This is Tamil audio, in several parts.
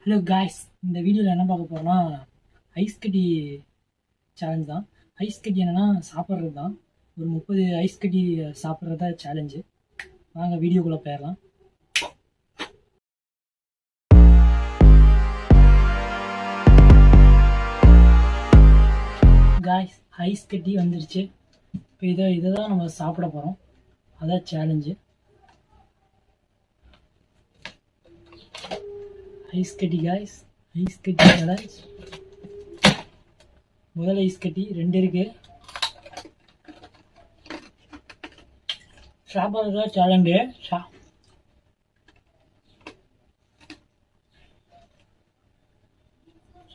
ஹலோ காய்ஸ், இந்த வீடியோவில் என்ன பார்க்க போகிறோம்னா ஐஸ் கட்டி சேலஞ்ச் தான். ஐஸ் கட்டி என்னென்னா சாப்பிட்றது தான். ஒரு 30 ஐஸ் கட்டி சாப்பிட்றதா சேலஞ்சு. வாங்க வீடியோக்குள்ளே போயிடலாம். காய்ஸ், ஐஸ் கட்டி வந்துடுச்சு. இப்போ இதை தான் நம்ம சாப்பிட போகிறோம். அதான் சேலஞ்சு. ஐஸ் கட்டி காய்ஸ், ஐஸ் கட்டி சேலஞ்ச். முதல் ஐஸ் கட்டி 2 இருக்கு. சாப்பிட்றதா சேலஞ்சு.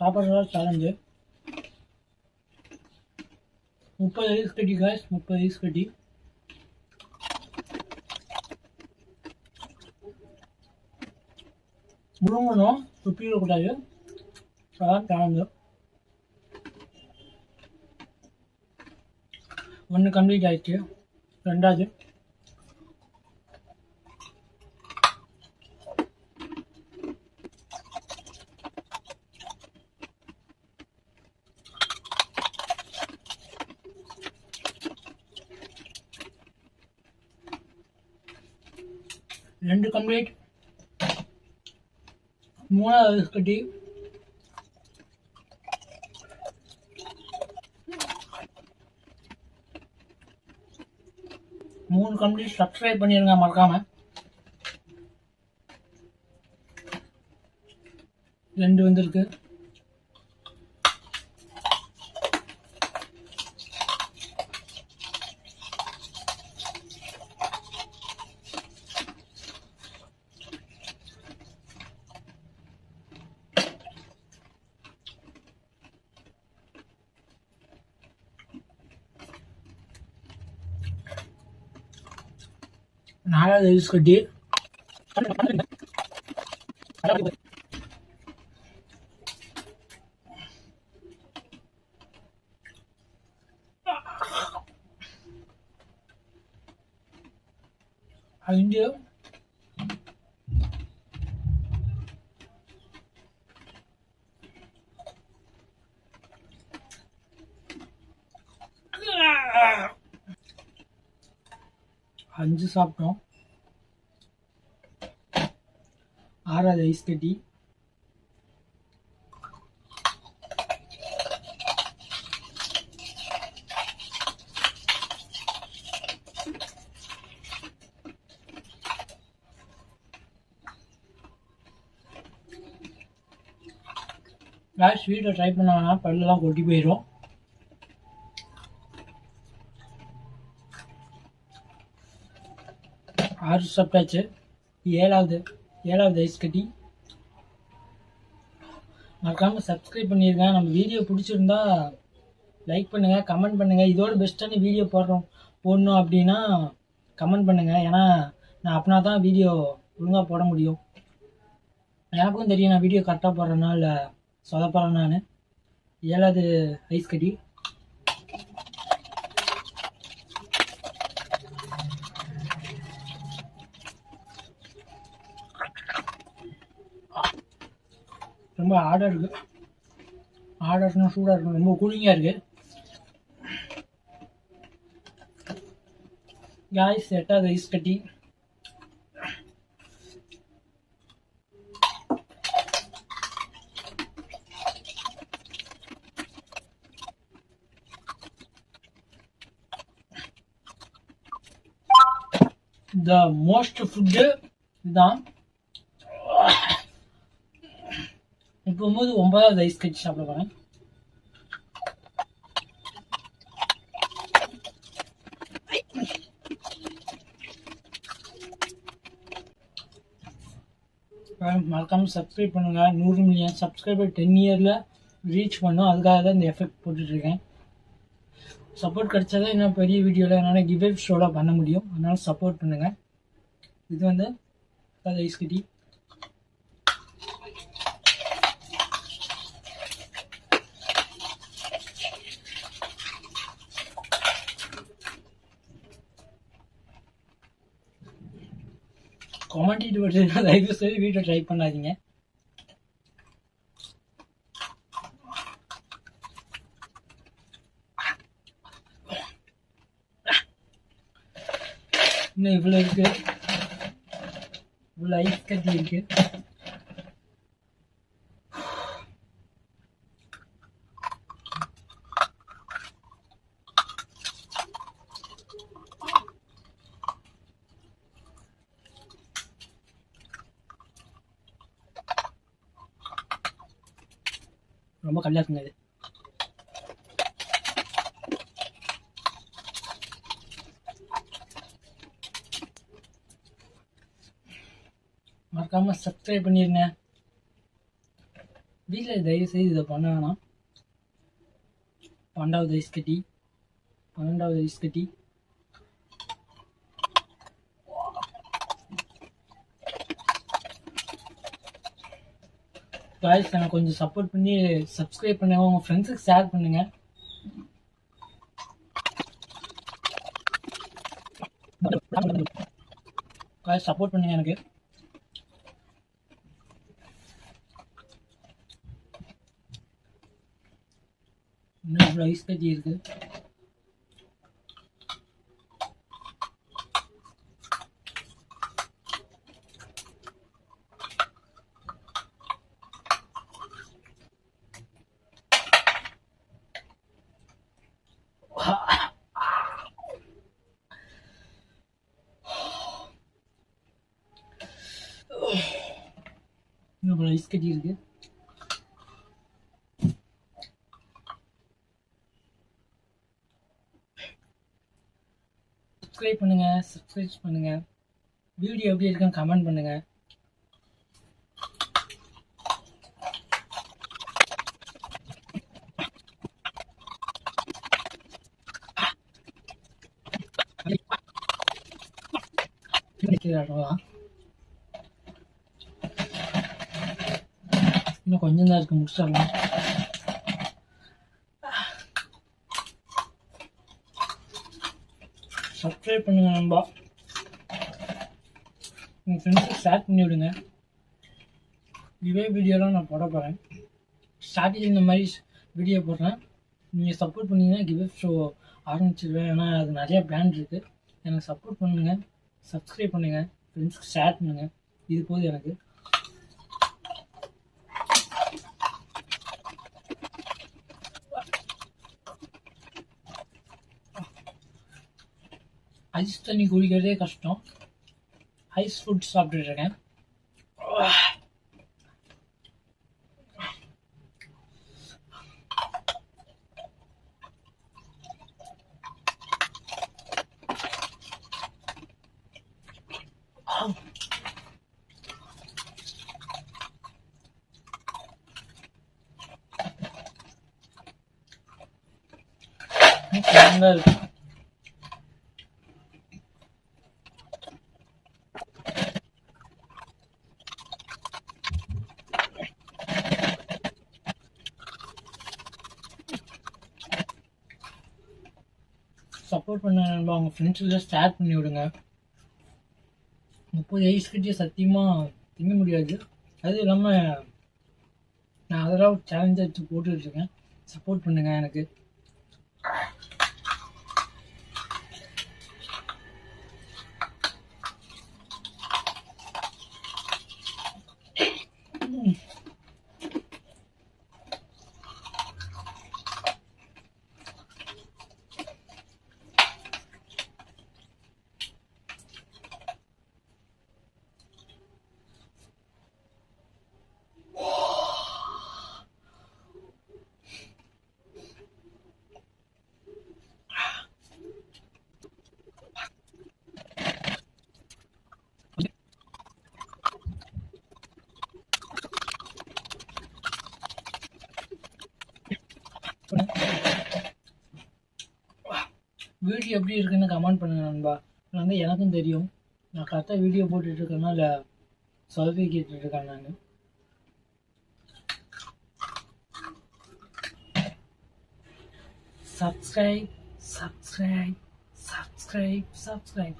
சாப்பிட்றதா சேலஞ்சு. 30 ஐஸ் கட்டி காய்ஸ், 30 ஐஸ் கட்டி. முழுங்கணும், சுற்றிடக்கூடாது. அதான் சேலஞ்சு. 1 கம்ப்ளீட் ஆயிடுச்சு. 2வது. ரெண்டு கம்ப்ளீட். 3வது ஐஸ் கட்டி. மூணு கம்ப்ளீட். சப்ஸ்கிரைப் பண்ணிடுங்க மறக்காம. 2 வந்திருக்கு. நாலாவது ஐஸ் கட்டி. அஞ்சு. அஞ்சு சாப்பிட்டோம். 6வது ஐஸ் கட்டி. ஸ்வீட்டை ட்ரை பண்ணாங்கன்னா பல்லெல்லாம் கொட்டி போயிடும். ஆறு சாப்பிட்டாச்சு. 7வது ஐஸ் கட்டி. மறக்காமல் சப்ஸ்கிரைப் பண்ணியிருக்கேன். நம்ம வீடியோ பிடிச்சிருந்தா லைக் பண்ணுங்கள், கமெண்ட் பண்ணுங்கள். இதோட பெஸ்ட்டான வீடியோ போடணும் அப்படின்னா கமெண்ட் பண்ணுங்கள். ஏன்னா நான் அப்படின்னா தான் வீடியோ ஒழுங்காக போட முடியும். எனக்கும் தெரியும் நான் வீடியோ கரெக்டாக போடுறேன்னா இல்லை சொதப்படுறேன் நான். 7வது ஐஸ் கட்டி. ரொம்ப ஹார்டாக இருக்குது. ஹார்டாக இருக்குன்னா சூடாக இருக்கும். ரொம்ப கூலிங்காக இருக்குது. காய்ஸ், 8வது ஐஸ் கட்டி. த மோஸ்ட் ஃபுட்டு இதுதான். இப்போ 9வது ஐஸ் கட்டி சாப்பிட போகிறேன். மறக்காமல் சப்ஸ்கிரைப் பண்ணுங்கள். 100 மில்லியன் சப்ஸ்கிரைபர் 10 இயரில் ரீச் பண்ணோம். அதுக்காக தான் இந்த எஃபெக்ட் போட்டுட்ருக்கேன். சப்போர்ட் கிடைச்சாதான் இன்னும் பெரிய வீடியோவில் என்னால் கிவ் அவே ஷோலாம் பண்ண முடியும். அதனால் சப்போர்ட் பண்ணுங்கள். இது வந்து ஐஸ் கட்டி. கொமெண்டிட்டு வருதுன்னா தயவு செய்து வீட்டை ட்ரை பண்ணாதீங்க. இன்னும் இவ்வளோ இருக்கு, இவ்வளோ ஐஸ் கட்டி இருக்கு. ரொம்ப கல்லா இருக்குங்க இது. மறக்காம சப்ஸ்கிரைப் பண்ணிருங்க. வீட்டில் தயவு செய்து இதை பண்ண வேணாம். 12வது ஐஸ் கட்டி, 12வது ஐஸ் கட்டி. காய்ஸ் எனக்கு கொஞ்சம் சப்போர்ட் பண்ணி சப்ஸ்கிரைப் பண்ணுங்க, உங்கள் ஃப்ரெண்ட்ஸுக்கு ஷேர் பண்ணுங்க. காய்ஸ் சப்போர்ட் பண்ணுங்க எனக்கு. இன்னும் இவ்வளோ ஐஸ் கட்டி இருக்கு. இன்னும் இவ்வளோ ஐஸ் கட்டி இருக்கு. சப்ஸ்கிரைப் பண்ணுங்க. வீடியோ எப்படி இருக்குன்னு கமெண்ட் பண்ணுங்க. இன்னும் கொஞ்சம் தான் இருக்கு, முடிச்சிடலாம். சப்ஸ்கிரைப் பண்ணுங்க நண்பா, உங்கள் ஃப்ரெண்ட்ஸுக்கு ஷேர் பண்ணி விடுங்க. இதே வீடியோலாம் நான் போட போகிறேன். ஸ்டார்டிங் இந்த மாதிரி வீடியோ போடுறேன். நீங்கள் சப்போர்ட் பண்ணிங்கன்னா கிவ் ஷோ ஆரம்பிச்சிடுவேன். ஏன்னா அது நிறைய பிளான் இருக்குது. எனக்கு சப்போர்ட் பண்ணுங்கள், சப்ஸ்கிரைப் பண்ணுங்கள், ஃப்ரெண்ட்ஸ்க்கு ஷேர் பண்ணுங்கள். இது போதும் எனக்கு. ஐஸ் தண்ணி குடிக்கிறதே கஷ்டம். ஐஸ் ஃபுட் சாப்பிட்டுட்டு இருக்கேன். இருக்கு. சப்போர்ட் பண்ண நண்பா, உங்கள் ஃப்ரெண்ட்ஸுக்கு ஷேர் பண்ணி விடுங்க. 30 ஐஸ் கட்டியை சத்தியமாக திங்க முடியாது. அதுவும் இல்லாமல் நான் அதெல்லாம் சேலஞ்ச் எடுத்து போட்டுட்ருக்கேன். சப்போர்ட் பண்ணுங்கள் எனக்கு. வீடியோ எப்படி இருக்குன்னு கமெண்ட் பண்ணுங்க நண்பா. வந்து எனக்கும் தெரியும் நான் கரெக்டாக வீடியோ போட்டுட்ருக்கேன்னா இல்லை சொதப்பிக்கிட்டு இருக்கேன் நான். Subscribe subscribe subscribe subscribe.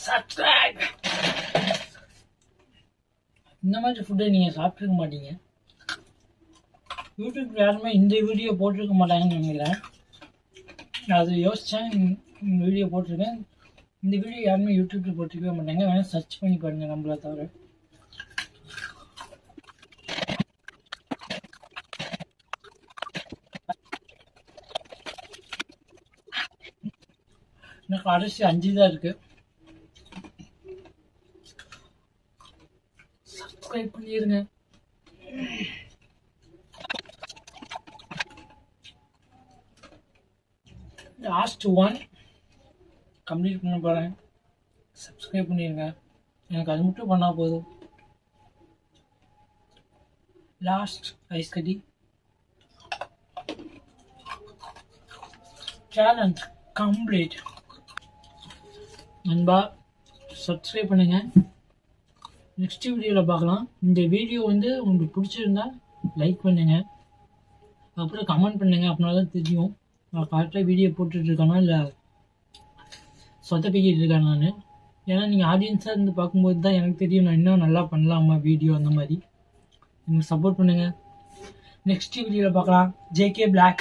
Subscribe. இந்த மாதிரி ஃபுட்டை நீங்கள் சாப்பிட்ருக்க மாட்டீங்க. யூடியூப் யாருமே இந்த வீடியோ போட்டிருக்க மாட்டாங்கன்னு நினைக்கிறேன். நான் அது யோசித்தேன், இந்த வீடியோ போட்டிருக்கேன். இந்த வீடியோ யாருமே யூடியூப்பில் போட்டிருக்கவே மாட்டாங்க. வேணால் சர்ச் பண்ணி பாருங்கள் நம்மளை தவிர. எனக்கு அரிசி 5 தான் இருக்குது. சப்ஸ்கிரைப் பண்ணிடுங்க. லாஸ்ட் 1 கம்ப்ளீட் பண்ண போகிறேன். சப்ஸ்கிரைப் பண்ணிடுங்க. எனக்கு அது மட்டும் பண்ணால் போதும். லாஸ்ட் ஐஸ் கட்டி சேலஞ்ச் கம்ப்ளீட். நண்பா சப்ஸ்கிரைப் பண்ணுங்கள். நெக்ஸ்ட் வீடியோவில் பார்க்கலாம். இந்த வீடியோ வந்து உங்களுக்கு பிடிச்சிருந்தா லைக் பண்ணுங்கள், அப்புறம் கமெண்ட் பண்ணுங்கள். அப்படின்னா தான் தெரியும் நான் கரெக்டாக வீடியோ போட்டுட்ருக்கேனா இல்லை சொதப்பிக்கிட்டு இருக்கேன் நான். ஏன்னா நீங்கள் ஆடியன்ஸாக இருந்து பார்க்கும்போது தான் எனக்கு தெரியும் நான் இன்னும் நல்லா பண்ணலாமா வீடியோ. அந்த மாதிரி எனக்கு சப்போர்ட் பண்ணுங்கள். நெக்ஸ்ட் வீடியோவில் பார்க்கலாம். JK Black.